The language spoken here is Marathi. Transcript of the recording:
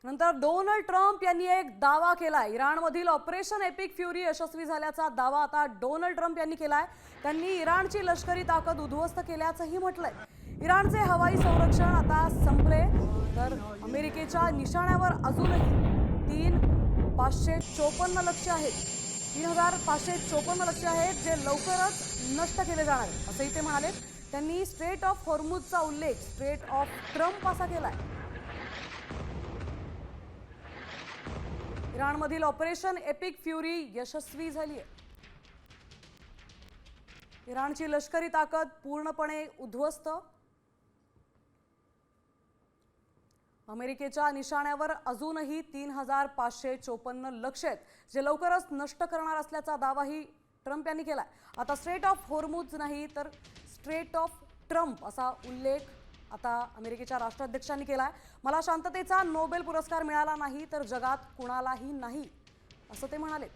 नंतर डोनाल्ड ट्रम्प यांनी एक दावा केलाय। इराणमधील ऑपरेशन एपिक फ्युरी यशस्वी झाल्याचा दावा आता डोनाल्ड ट्रम्प यांनी केलाय। त्यांनी इराणची लष्करी ताकद उद्ध्वस्त केल्याचंही म्हटलंय। इराणचे हवाई संरक्षण आता संपले, तर अमेरिकेच्या निशाण्यावर अजूनही 3,554 लक्ष्य आहेत। 3,554 लक्ष्य आहेत जे लवकरच नष्ट केले जाणार आहेत असंही ते म्हणाले। त्यांनी स्ट्रेट ऑफ हॉर्मुझचा उल्लेख स्ट्रेट ऑफ ट्रम्प असा केलाय। इराणमधील ऑपरेशन एपिक फ्युरी यशस्वी झाली आहे। इराणची लष्करी ताकद पूर्णपणे उद्ध्वस्त। अमेरिकेच्या निशाण्यावर अजूनही 3,554 लक्ष्य आहेत जे लवकरच नष्ट करणार असल्याचा दावाही ट्रम्प यांनी केलाय। आता स्ट्रेट ऑफ हॉर्मुझ नाही तर स्ट्रेट ऑफ ट्रम्प असा उल्लेख आता अमेरिकेच्या राष्ट्राध्यक्षांनी केलाय। मला शांततेचा नोबेल पुरस्कार मिळाला नाही तर जगात कुणालाही नाही असं ते म्हणाले।